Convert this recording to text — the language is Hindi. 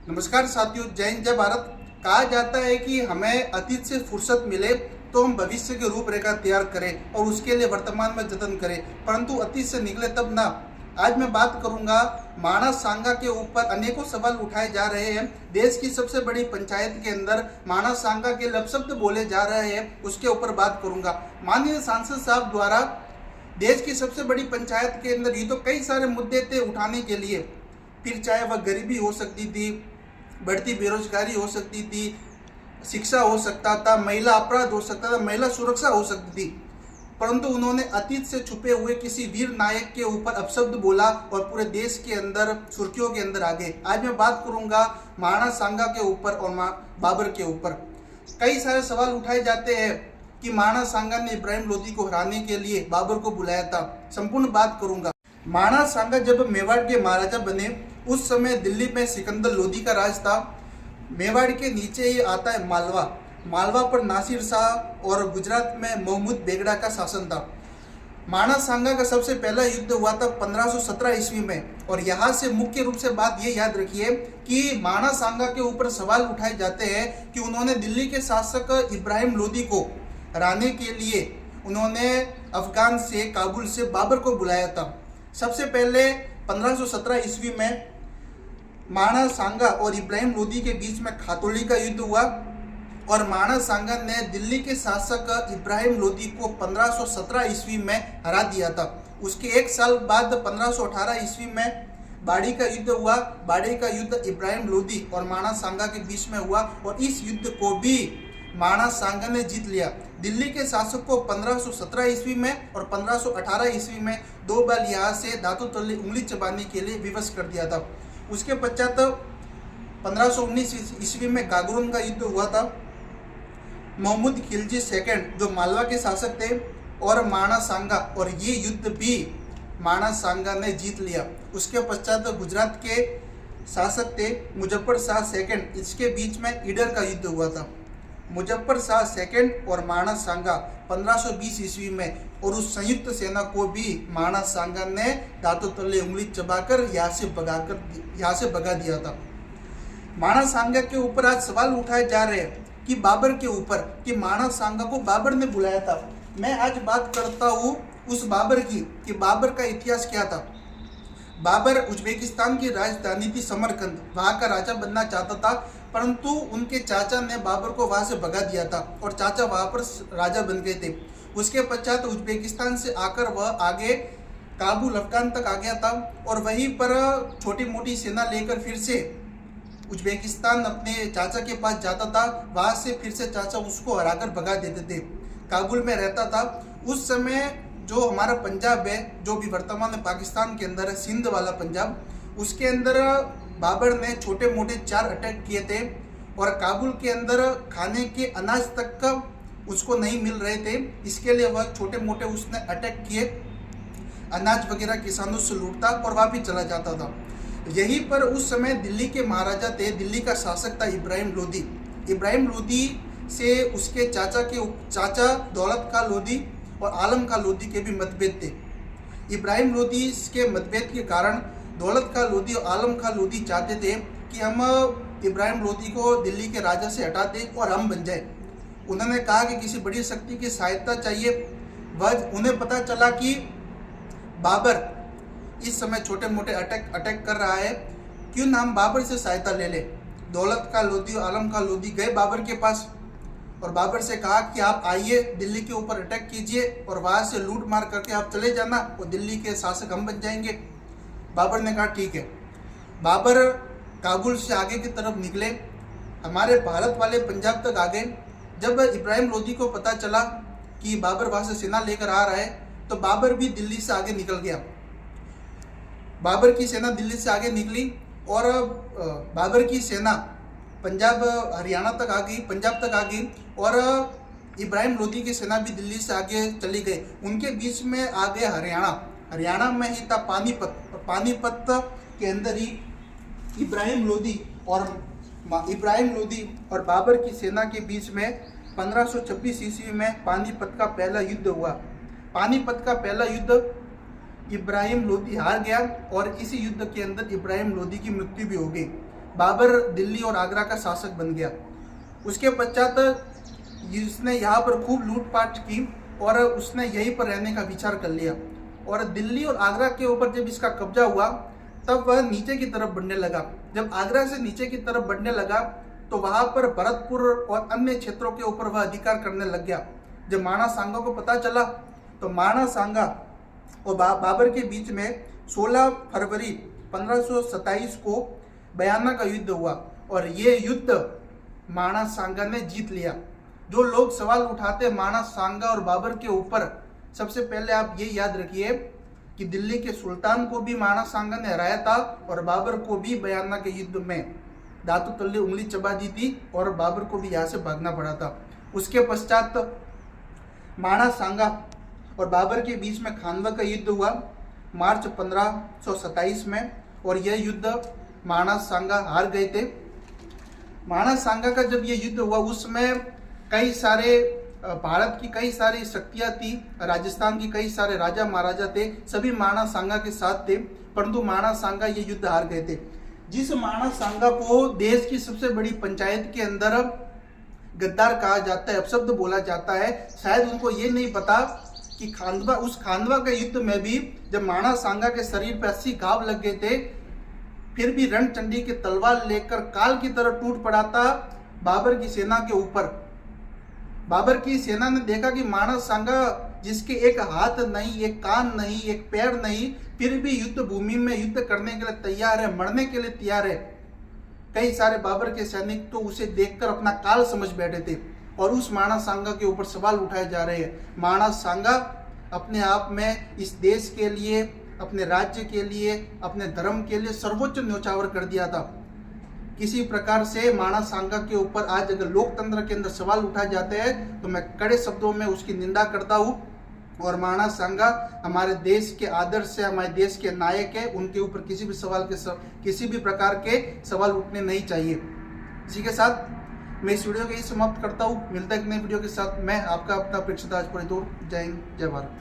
नमस्कार साथियों, जय हिंद जय भारत। कहा जाता है कि हमें अतीत से फुर्सत मिले तो हम भविष्य की रूपरेखा तैयार करें और उसके लिए वर्तमान में जतन करें, परंतु अतीत से निकले तब ना। आज मैं बात करूंगा मानस सांगा के ऊपर। अनेकों सवाल उठाए जा रहे हैं। देश की सबसे बड़ी पंचायत के अंदर मानस सांगा के अपशब्द बोले जा रहे हैं, उसके ऊपर बात करूंगा। माननीय सांसद साहब द्वारा देश की सबसे बड़ी पंचायत के अंदर ये तो कई सारे मुद्दे थे उठाने के लिए, फिर चाहे वह गरीबी हो सकती थी, बढ़ती बेरोजगारी हो सकती थी, शिक्षा हो सकता था, महिला अपराध हो सकता था, महिला सुरक्षा हो सकती थी, परंतु उन्होंने अतीत से छुपे हुए किसी वीर नायक के ऊपर अपशब्द बोला और पूरे देश के अंदर सुर्खियों के अंदर आ गए। आज मैं बात करूंगा मानस सांगा के ऊपर और बाबर के ऊपर। कई सारे सवाल उठाए जाते हैं कि मानस सांगा ने इब्राहिम लोदी को हराने के लिए बाबर को बुलाया था। संपूर्ण बात करूंगा। मानस सांगा जब मेवाड़ के महाराजा बने उस समय दिल्ली में सिकंदर लोदी का राज था। मेवाड़ के नीचे ही आता है मालवा। मालवा पर नासिर शाह और गुजरात में महमूद बेगड़ा का शासन था। मानस सांगा का सबसे पहला युद्ध हुआ था 1517 ईस्वी में। और यहाँ से मुख्य रूप से बात ये याद रखिए कि मानस सांगा के ऊपर सवाल उठाए जाते हैं कि उन्होंने दिल्ली के शासक इब्राहिम लोदी को हराने के लिए उन्होंने अफगान से, काबुल से बाबर को बुलाया था। सबसे पहले 1517 ईस्वी में मानस सांगा और इब्राहिम लोदी के बीच में खातोली का युद्ध हुआ और मानस सांगा ने दिल्ली के शासक इब्राहिम लोदी को 1517 ईस्वी में हरा दिया था। उसके एक साल बाद 1518 ईस्वी में बाड़ी का युद्ध हुआ। बाड़ी का युद्ध इब्राहिम लोदी और मानस सांगा के बीच में हुआ और इस युद्ध को भी मानस सांगा ने जीत लिया। दिल्ली के शासक को 1517 ईस्वी में और 1518 ईस्वी में 2 बार यहाँ से धातु तले उंगली चबाने के लिए विवश कर दिया था। उसके पश्चात 1519 ईस्वी में गागरोन का युद्ध हुआ था। महमूद खिलजी सेकंड जो मालवा के शासक थे और मानस सांगा, और ये युद्ध भी मानस सांगा ने जीत लिया। उसके पश्चात गुजरात के शासक थे मुजफ्फर शाह सेकंड, इसके बीच में ईडर का युद्ध हुआ था। मुजफ्फर शाह सेकंड और मानस सांगा 1520 ईस्वी में, और उस संयुक्त सेना को भी मानस सांगा ने दांतों तले उंगली चबाकर यहाँ से भगा दिया था। मानस सांगा के ऊपर आज सवाल उठाए जा रहे हैं कि बाबर के ऊपर, कि मानस सांगा को बाबर ने बुलाया था। मैं आज बात करता हूँ उस बाबर की कि बाबर का इतिहास क्या था। बाबर उज्बेकिस्तान की राजधानी थी समरकंद, वहाँ का राजा बनना चाहता था, परंतु उनके चाचा ने बाबर को वहाँ से भगा दिया था और चाचा वहाँ पर राजा बन गए थे। उसके पश्चात उज्बेकिस्तान से आकर वह आगे काबुल, अफगान तक आ गया था और वहीं पर छोटी मोटी सेना लेकर फिर से उज्बेकिस्तान अपने चाचा के पास जाता था। वहाँ से फिर से चाचा उसको हराकर भगा देते थे। काबुल में रहता था। उस समय जो हमारा पंजाब है, जो भी वर्तमान में पाकिस्तान के अंदर है, सिंध वाला पंजाब, उसके अंदर बाबर ने छोटे मोटे 4 अटैक किए थे और काबुल के अंदर खाने के अनाज तक का उसको नहीं मिल रहे थे। इसके लिए वह छोटे मोटे उसने अटैक किए, अनाज वगैरह किसानों से लूटता और वापिस चला जाता था। यहीं पर उस समय दिल्ली के महाराजा थे, दिल्ली का शासक था इब्राहिम लोदी। इब्राहिम लोदी से उसके चाचा दौलत खां लोदी और आलम खां लोदी के भी मतभेद थे। इब्राहिम लोदी के मतभेद के कारण दौलत खां लोदी और आलम खां लोदी चाहते थे कि हम इब्राहिम लोदी को दिल्ली के राजा से हटा दें और हम बन जाए। उन्होंने कहा कि किसी बड़ी शक्ति की सहायता चाहिए। वह उन्हें पता चला कि बाबर इस समय छोटे मोटे अटैक कर रहा है, क्यों ना हम बाबर से सहायता ले लें। दौलत खां लोदी और आलम खां लोदी गए बाबर के पास और बाबर से कहा कि आप आइए, दिल्ली के ऊपर अटैक कीजिए और वहाँ से लूट मार करके आप चले जाना और दिल्ली के शासक हम बन जाएंगे। बाबर ने कहा ठीक है। बाबर काबुल से आगे की तरफ निकले, हमारे भारत वाले पंजाब तक आ गए। जब इब्राहिम लोदी को पता चला कि बाबर वहाँ से सेना लेकर आ रहा है तो बाबर भी दिल्ली से आगे निकल गया। बाबर की सेना दिल्ली से आगे निकली और बाबर की सेना पंजाब हरियाणा तक आ गई, पंजाब तक आ गई और इब्राहिम लोदी की सेना भी दिल्ली से आगे चली गई। उनके बीच में आ गया हरियाणा में ही था पानीपत। पानीपत के अंदर ही इब्राहिम लोदी और बाबर की सेना के बीच में 1526 ईस्वी में पानीपत का पहला युद्ध हुआ। पानीपत का पहला युद्ध इब्राहिम लोदी हार गया और इसी युद्ध के अंदर इब्राहिम लोदी की मृत्यु भी हो गई। बाबर दिल्ली और आगरा का शासक बन गया। उसके पश्चात उसने यहाँ पर खूब लूटपाट की और उसने यहीं पर रहने का विचार कर लिया। और दिल्ली और आगरा के ऊपर जब इसका कब्जा हुआ तब वह नीचे की तरफ बढ़ने लगा। जब आगरा से नीचे की तरफ बढ़ने लगा तो वहाँ पर भरतपुर और अन्य क्षेत्रों के ऊपर वह अधिकार करने लग गया। जब माणा सांगा को पता चला तो माणा सांगा और बाबर के बीच में 16 फरवरी 1527 को बयाना का युद्ध हुआ और ये युद्ध माणा सांगा ने जीत लिया। जो लोग सवाल उठाते माणा सांगा और बाबर के ऊपर, सबसे पहले आप ये याद रखिए कि दिल्ली के सुल्तान को भी माणा सांगा ने हराया था और बाबर को भी बयाना के युद्ध में दांतों तले उंगली चबा दी थी और बाबर को भी यहाँ से भागना पड़ा था। उसके पश्चात माणा सांगा और बाबर के बीच में खानवा का युद्ध हुआ मार्च 1527 में और यह युद्ध माणा सांगा हार गए थे। माणा सांगा का जब यह युद्ध हुआ उसमें कई सारे भारत की कई सारी शक्तियां थी, राजस्थान की कई सारे राजा महाराजा थे, सभी माणा सांगा के साथ थे, परंतु माणा सांगा ये युद्ध हार गए थे। जिस माणा सांगा को देश की सबसे बड़ी पंचायत के अंदर गद्दार कहा जाता है, अपशब्द बोला जाता है, शायद उनको ये नहीं पता कि खानवा के युद्ध में भी जब माणा सांगा के शरीर पर 80 घाव लग गए थे, फिर भी रणचंडी की तलवार लेकर काल की तरह टूट पड़ा था बाबर की सेना के ऊपर। बाबर की सेना ने देखा कि माणा सांगा जिसके एक हाथ नहीं, एक कान नहीं, एक पैर नहीं, फिर भी युद्ध भूमि में युद्ध करने के लिए तैयार है, मरने के लिए तैयार है। कई सारे बाबर के सैनिक तो उसे देखकर अपना काल समझ बैठे थे और उस माणा सांगा के ऊपर सवाल उठाए जा रहे हैं। माणा सांगा अपने आप में इस देश के लिए, अपने राज्य के लिए, अपने धर्म के लिए सर्वोच्च न्योछावर कर दिया था। किसी प्रकार से माणा सांगा के ऊपर आज अगर लोकतंत्र के अंदर सवाल उठाए जाते हैं तो मैं कड़े शब्दों में उसकी निंदा करता हूँ। और माणा सांगा हमारे देश के आदर्श है, हमारे देश के नायक है, उनके ऊपर किसी भी प्रकार के सवाल उठने नहीं चाहिए। इसी के साथ मैं इस वीडियो को यही समाप्त करता हूँ। मिलता है एक नई वीडियो के साथ। मैं आपका अपना प्रेक्षित आज जय हिंद, जय भारत।